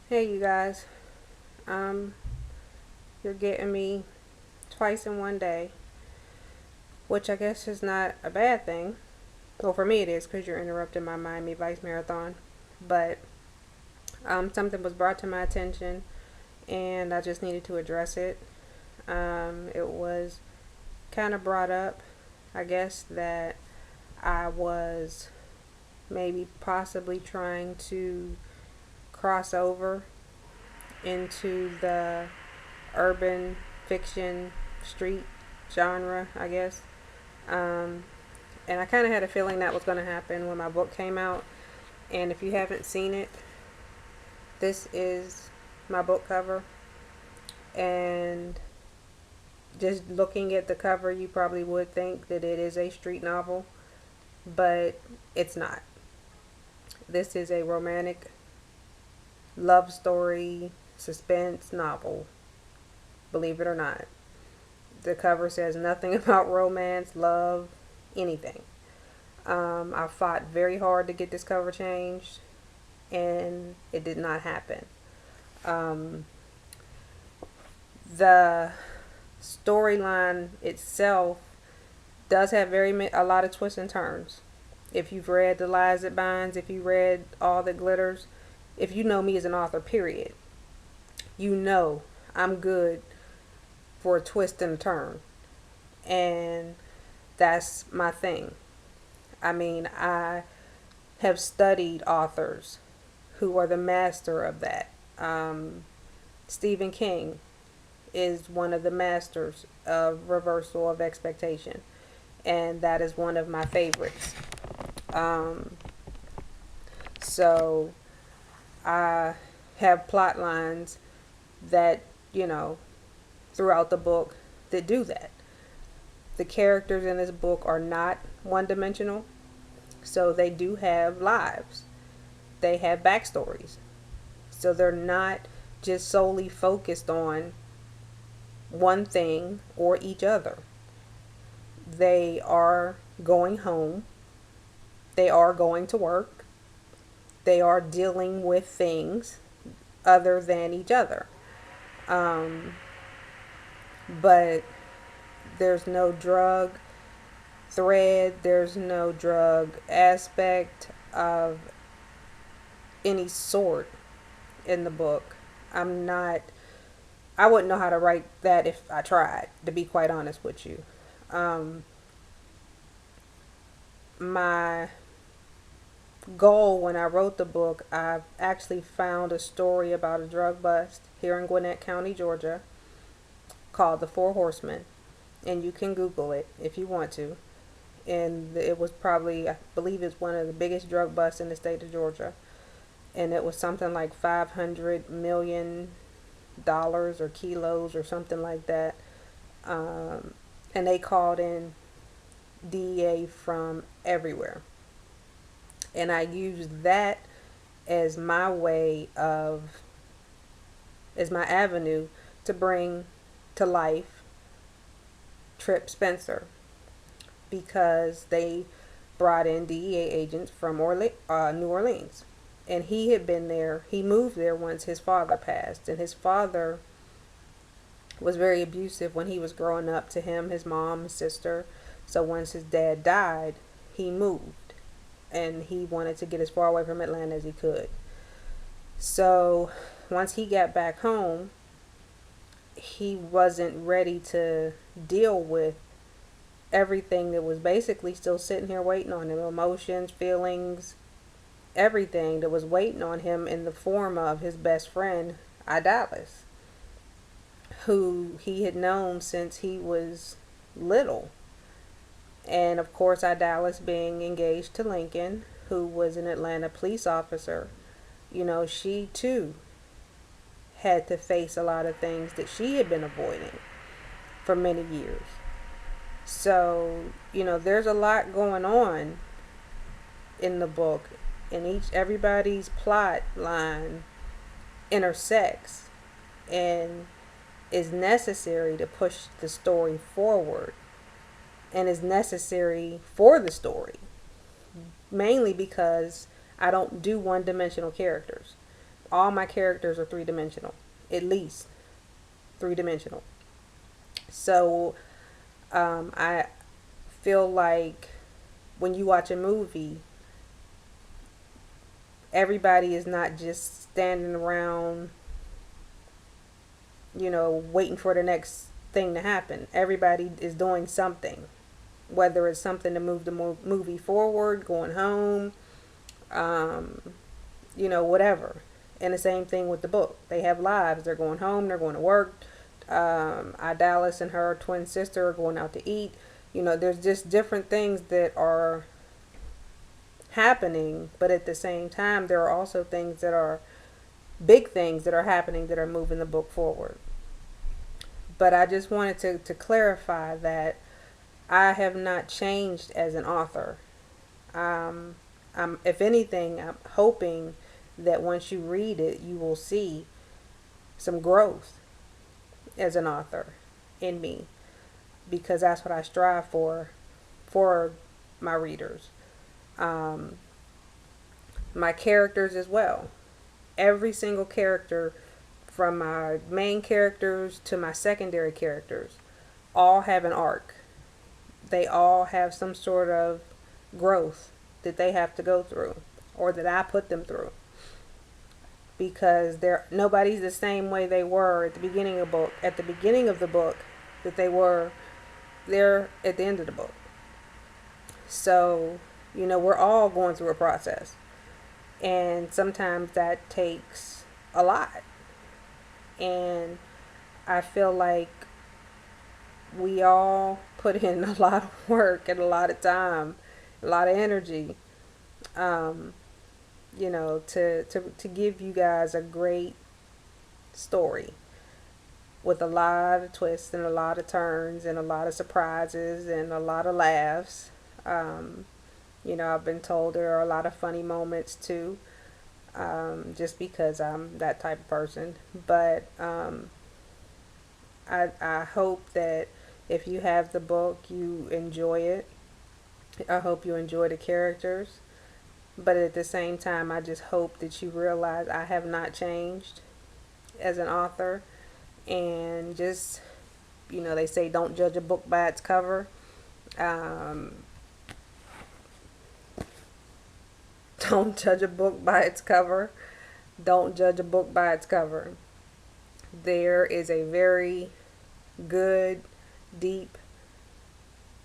Hey, you guys. You're getting me twice in one day, which I guess is not a bad thing. Well, for me it is because you're interrupting my Miami Vice marathon. But something was brought to my attention, and I just needed to address it. It was kind of brought up, I guess, that I was maybe possibly trying to cross over into the urban fiction street genre, I guess. Um, and I kind of had a feeling that was going to happen when my book came out. And if you haven't seen it, this is my book cover. And just looking at the cover, you probably would think that it is a street novel, but it's not. This is a romantic love story, suspense novel, believe it or not. The cover says nothing about romance, love, anything. I fought very hard to get this cover changed, and it did not happen. Um, the storyline itself does have a lot of twists and turns. If you've read The Lies That Binds, if you read All That Glitters, if you know me as an author, period, you know I'm good for a twist and a turn. And that's my thing. I mean, I have studied authors who are the master of that. Stephen King is one of the masters of reversal of expectation, and that is one of my favorites. Um, so I have plot lines that, you know, throughout the book that do that. The characters in this book are not one dimensional, so they do have lives, they have backstories. So they're not just solely focused on one thing or each other. They are going home, they are going to work, they are dealing with things other than each other. Um, but there's no drug thread, there's no drug aspect of any sort in the book. I'm not, I wouldn't know how to write that if I tried, to be quite honest with you. Um, my goal when I wrote the book, I actually found a story about a drug bust here in Gwinnett County, Georgia, called The Four Horsemen. And you can Google it if you want to. And it was probably, I believe it's one of the biggest drug busts in the state of Georgia. And it was something like $500 million or kilos or something like that. And they called in DEA from everywhere. And I used that as my way of, as my avenue to bring to life Trip Spencer, because they brought in DEA agents from New Orleans. And he had been there, he moved there once his father passed. And his father was very abusive when he was growing up to him, his mom, his sister. So once his dad died, he moved. And he wanted to get as far away from Atlanta as he could. So once he got back home, he wasn't ready to deal with everything that was basically still sitting here waiting on him: emotions, feelings, everything that was waiting on him in the form of his best friend, Idalis, who he had known since he was little. And of course, Idalis being engaged to Lincoln, who was an Atlanta police officer, you know, she too had to face a lot of things that she had been avoiding for many years. So, you know, there's a lot going on in the book, and everybody's plot line intersects and is necessary to push the story forward, and is necessary for the story, mainly because I don't do one dimensional characters. all my characters are three-dimensional, at least three-dimensional. So I feel like when you watch a movie, everybody is not just standing around, waiting for the next thing to happen. Everybody is doing something, whether it's something to move the movie forward, going home, um, whatever. And the same thing with the book. They have lives. They're going home. They're going to work. Dallas and her twin sister are going out to eat. There's just different things that are happening, but at the same time, there are also things that are big things that are happening that are moving the book forward. But I just wanted to clarify that I have not changed as an author. If anything, I'm hoping that once you read it, you will see some growth as an author in me, because that's what I strive for my readers. My characters as well. Every single character, from my main characters to my secondary characters, all have an arc. They all have some sort of growth that they have to go through, or that I put them through, because nobody's the same way they were at the beginning of the book that they were there at the end of the book. So we're all going through a process, and sometimes that takes a lot. And I feel like we all put in a lot of work and a lot of time, a lot of energy, to give you guys a great story with a lot of twists and a lot of turns and a lot of surprises and a lot of laughs. I've been told there are a lot of funny moments too, just because I'm that type of person. But I hope that if you have the book, you enjoy it. I hope you enjoy the characters. But at the same time, I just hope that you realize I have not changed as an author. And just, they say don't judge a book by its cover. Don't judge a book by its cover. Don't judge a book by its cover. There is a very good, deep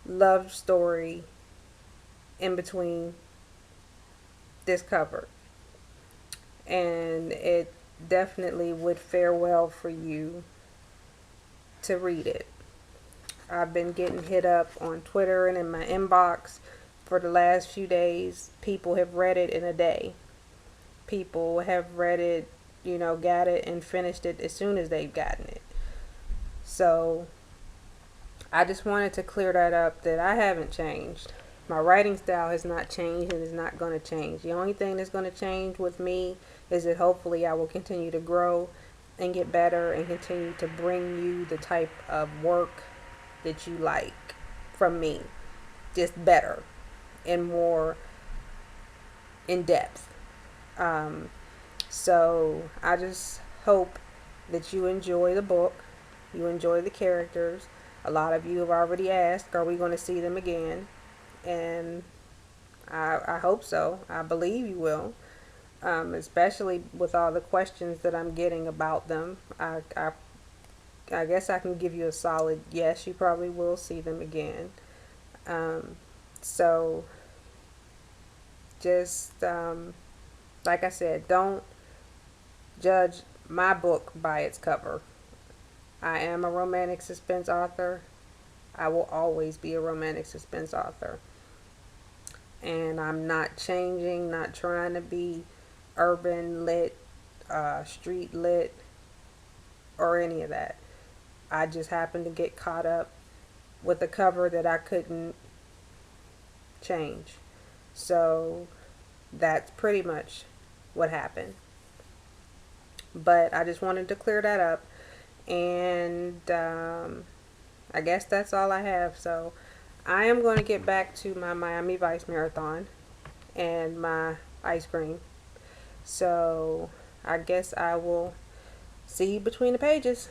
love story in between this cover. And it definitely would fare well for you to read it. I've been getting hit up on Twitter and in my inbox for the last few days. People have read it in a day. People have read it, got it and finished it as soon as they've gotten it. So I just wanted to clear that up, that I haven't changed. My writing style has not changed and is not going to change. The only thing that's going to change with me is that hopefully I will continue to grow and get better and continue to bring you the type of work that you like from me. Just better and more in depth. So I just hope that you enjoy the book. You enjoy the characters. A lot of you have already asked, are we going to see them again? And I hope so. I believe you will. Especially with all the questions that I'm getting about them. I guess I can give you a solid yes, you probably will see them again. So just like I said, don't judge my book by its cover. I am a romantic suspense author. I will always be a romantic suspense author. And I'm not changing, not trying to be urban lit, street lit, or any of that. I just happened to get caught up with a cover that I couldn't change. So that's pretty much what happened. But I just wanted to clear that up. And I guess that's all I have. So I am going to get back to my Miami Vice Marathon and my ice cream. So I guess I will see you between the pages.